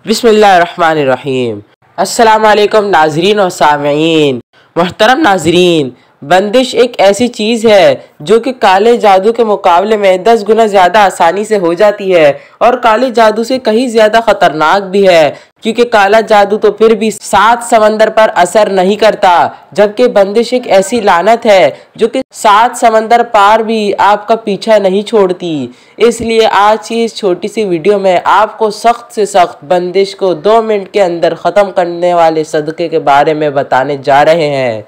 बिस्मिल्लाहिर्रहमानिर्रहीम। अस्सलाम वालेकुम नाजरीन और सामीईन। मोहतरम नाजरीन, बंदिश एक ऐसी चीज़ है जो कि काले जादू के मुकाबले में 10 गुना ज़्यादा आसानी से हो जाती है और काले जादू से कहीं ज़्यादा ख़तरनाक भी है, क्योंकि काला जादू तो फिर भी 7 समंदर पर असर नहीं करता, जबकि बंदिश एक ऐसी लानत है जो कि 7 समंदर पार भी आपका पीछा नहीं छोड़ती। इसलिए आज की इस छोटी सी वीडियो में आपको सख्त से सख्त बंदिश को 2 मिनट के अंदर ख़त्म करने वाले सदक़े के बारे में बताने जा रहे हैं।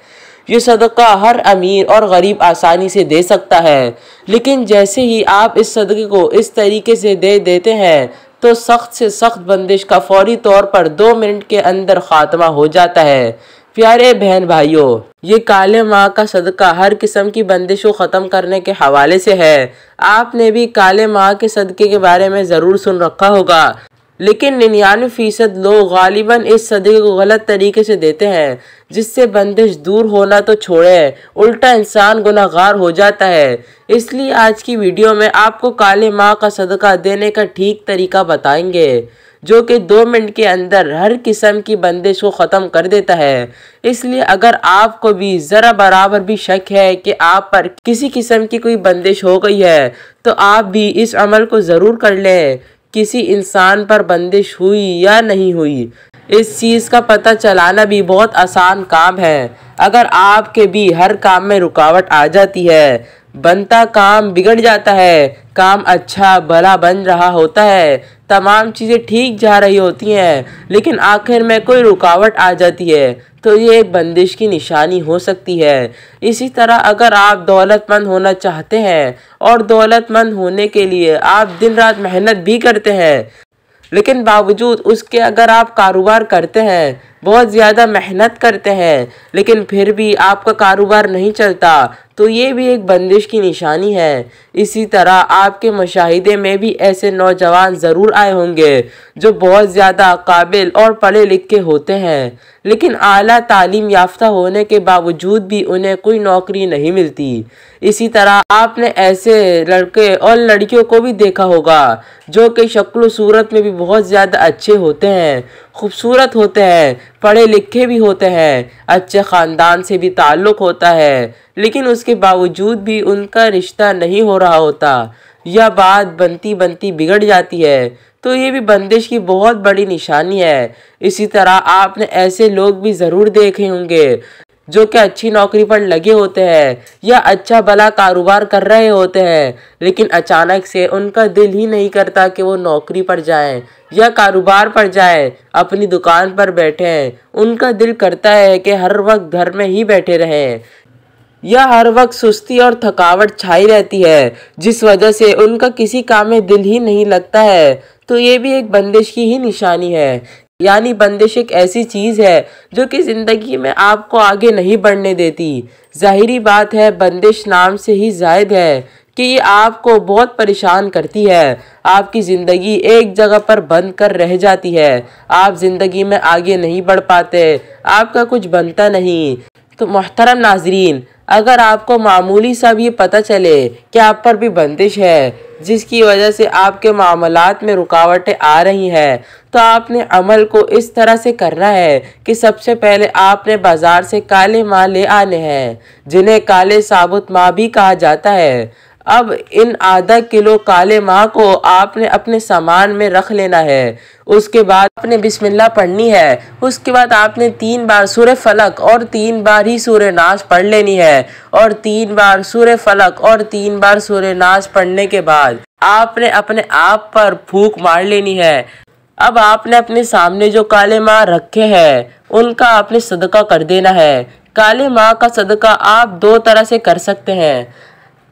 ये सदका हर अमीर और गरीब आसानी से दे सकता है, लेकिन जैसे ही आप इस सदक़े को इस तरीके से दे देते हैं तो सख्त से सख्त बंदिश का फौरी तौर पर 2 मिनट के अंदर खात्मा हो जाता है। प्यारे बहन भाइयों, ये काले माह का सदका हर किस्म की बंदिश को ख़त्म करने के हवाले से है। आपने भी काले माह के सदक़े के बारे में ज़रूर सुन रखा होगा, लेकिन 99% लोग गालिबन इस सदक़े को गलत तरीके से देते हैं, जिससे बंदिश दूर होना तो छोड़े उल्टा इंसान गुनहगार हो जाता है। इसलिए आज की वीडियो में आपको काले माह का सदका देने का ठीक तरीका बताएंगे, जो कि 2 मिनट के अंदर हर किस्म की बंदिश को ख़त्म कर देता है। इसलिए अगर आपको भी ज़रा बराबर भी शक है कि आप पर किसी किस्म की कोई बंदिश हो गई है, तो आप भी इस अमल को ज़रूर कर लें। किसी इंसान पर बंदिश हुई या नहीं हुई, इस चीज़ का पता चलाना भी बहुत आसान काम है। अगर आपके भी हर काम में रुकावट आ जाती है, बनता काम बिगड़ जाता है, काम अच्छा भला बन रहा होता है, तमाम चीज़ें ठीक जा रही होती हैं, लेकिन आखिर में कोई रुकावट आ जाती है, तो ये एक बंदिश की निशानी हो सकती है। इसी तरह अगर आप दौलतमंद होना चाहते हैं और दौलतमंद होने के लिए आप दिन रात मेहनत भी करते हैं, लेकिन बावजूद उसके अगर आप कारोबार करते हैं, बहुत ज़्यादा मेहनत करते हैं, लेकिन फिर भी आपका कारोबार नहीं चलता, तो ये भी एक बंदिश की निशानी है। इसी तरह आपके मुशाहिदे में भी ऐसे नौजवान ज़रूर आए होंगे जो बहुत ज़्यादा काबिल और पढ़े लिखे होते हैं, लेकिन आला तालीम याफ्ता होने के बावजूद भी उन्हें कोई नौकरी नहीं मिलती। इसी तरह आपने ऐसे लड़के और लड़कियों को भी देखा होगा जो कि शक्ल सूरत में भी बहुत ज़्यादा अच्छे होते हैं, खूबसूरत होते हैं, पढ़े लिखे भी होते हैं, अच्छे ख़ानदान से भी ताल्लुक़ होता है, लेकिन उसके बावजूद भी उनका रिश्ता नहीं हो रहा होता या बात बनती बनती बिगड़ जाती है, तो ये भी बंदिश की बहुत बड़ी निशानी है। इसी तरह आपने ऐसे लोग भी ज़रूर देखे होंगे जो कि अच्छी नौकरी पर लगे होते हैं या अच्छा भला कारोबार कर रहे होते हैं, लेकिन अचानक से उनका दिल ही नहीं करता कि वो नौकरी पर जाएं या कारोबार पर जाएं, अपनी दुकान पर बैठें। उनका दिल करता है कि हर वक्त घर में ही बैठे रहें, या हर वक्त सुस्ती और थकावट छाई रहती है, जिस वजह से उनका किसी काम में दिल ही नहीं लगता है, तो ये भी एक बंदिश की ही निशानी है। यानी बंदिश एक ऐसी चीज़ है जो कि ज़िंदगी में आपको आगे नहीं बढ़ने देती। ज़ाहिरी बात है, बंदिश नाम से ही जायद है कि ये आपको बहुत परेशान करती है। आपकी ज़िंदगी एक जगह पर बंद कर रह जाती है, आप ज़िंदगी में आगे नहीं बढ़ पाते, आपका कुछ बनता नहीं। तो मोहतरम नाजरीन, अगर आपको मामूली सा भी पता चले कि आप पर भी बंदिश है जिसकी वजह से आपके मामलात में रुकावटें आ रही हैं, तो आपने अमल को इस तरह से करना है कि सबसे पहले आपने बाज़ार से काले माह ले आने हैं, जिन्हें काले साबुत माह भी कहा जाता है। अब इन आधा किलो काले माह को आपने अपने सामान में रख लेना है। उसके बाद आपने बिस्मिल्लाह पढ़नी है। उसके बाद आपने 3 बार सूरह फलक और 3 बार ही सूरह नास पढ़ लेनी है, और 3 बार सूरह फलक और 3 बार सूरह नास पढ़ने के बाद आपने अपने आप पर फूंक मार लेनी है। अब आपने अपने सामने जो काले माह रखे हैं उनका आपने सदका कर देना है। काले माह का सदका आप 2 तरह से कर सकते हैं।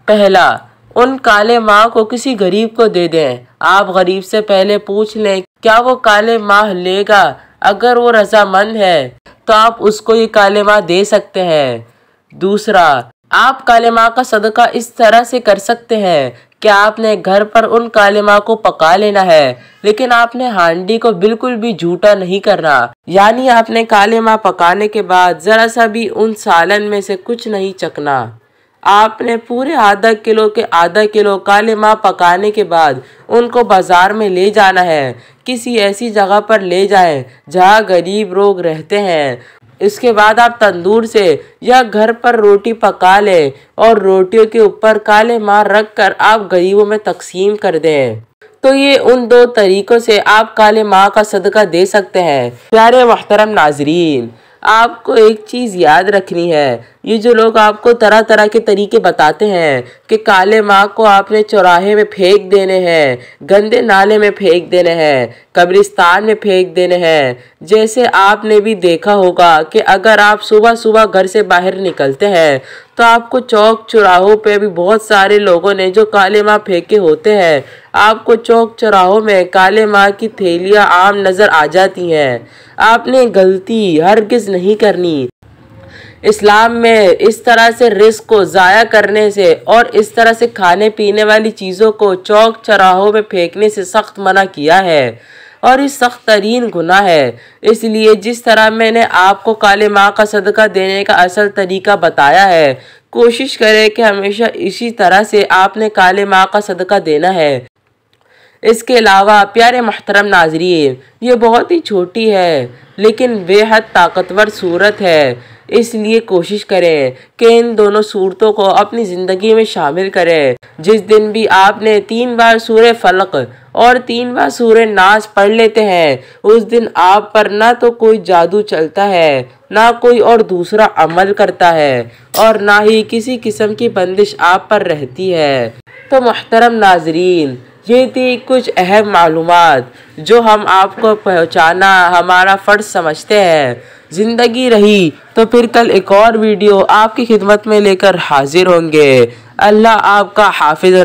पहला, उन काले माह को किसी गरीब को दे दें। आप गरीब से पहले पूछ लें क्या वो काले माह लेगा। अगर वो रजामंद है तो आप उसको ये काले माह दे सकते हैं। दूसरा, आप काले माह का सदका इस तरह से कर सकते हैं कि आपने घर पर उन काले माह को पका लेना है, लेकिन आपने हांडी को बिल्कुल भी झूठा नहीं करना। यानी आपने काले माह पकाने के बाद ज़रा सा भी उन सालन में से कुछ नहीं चखना। आपने पूरे आधा किलो के आधा किलो काले माँ पकाने के बाद उनको बाज़ार में ले जाना है। किसी ऐसी जगह पर ले जाएं जहाँ गरीब लोग रहते हैं। इसके बाद आप तंदूर से या घर पर रोटी पका लें और रोटियों के ऊपर काले माँ रख कर आप गरीबों में तकसीम कर दें। तो ये उन दो तरीकों से आप काले माँ का सदका दे सकते हैं। प्यारे मोहतरम नाजरीन, आपको एक चीज़ याद रखनी है, ये जो लोग आपको तरह तरह के तरीके बताते हैं कि काले माँ को आपने चौराहे में फेंक देने हैं, गंदे नाले में फेंक देने हैं, कब्रिस्तान में फेंक देने हैं। जैसे आपने भी देखा होगा कि अगर आप सुबह सुबह घर से बाहर निकलते हैं तो आपको चौक चौराहों पे भी बहुत सारे लोगों ने जो काले माँ फेंके होते हैं, आपको चौक चौराहों में काले माँ की थैलियाँ आम नज़र आ जाती हैं। आपने गलती हरगिज़ नहीं करनी। इस्लाम में इस तरह से रिस्क को ज़ाया करने से और इस तरह से खाने पीने वाली चीज़ों को चौक चौराहों में फेंकने से सख्त मना किया है और ये सख्त तरीन गुनाह है। इसलिए जिस तरह मैंने आपको काले माँ का सदका देने का असल तरीका बताया है, कोशिश करें कि हमेशा इसी तरह से आपने काले माँ का सदका देना है। इसके अलावा प्यारे मोहतरम नाजरीन, ये बहुत ही छोटी है लेकिन बेहद ताकतवर सूरत है। इसलिए कोशिश करें कि इन दोनों सूरतों को अपनी ज़िंदगी में शामिल करें। जिस दिन भी आपने 3 बार सूरह फलक और 3 बार सूरह नास पढ़ लेते हैं, उस दिन आप पर ना तो कोई जादू चलता है, ना कोई और दूसरा अमल करता है और ना ही किसी किस्म की बंदिश आप पर रहती है। तो मोहतरम नाजरीन, ये थी कुछ अहम मालूमात जो हम आपको पहुंचाना हमारा फ़र्ज समझते हैं। ज़िंदगी रही तो फिर कल एक और वीडियो आपकी खिदमत में लेकर हाजिर होंगे। अल्लाह आपका हाफिज़।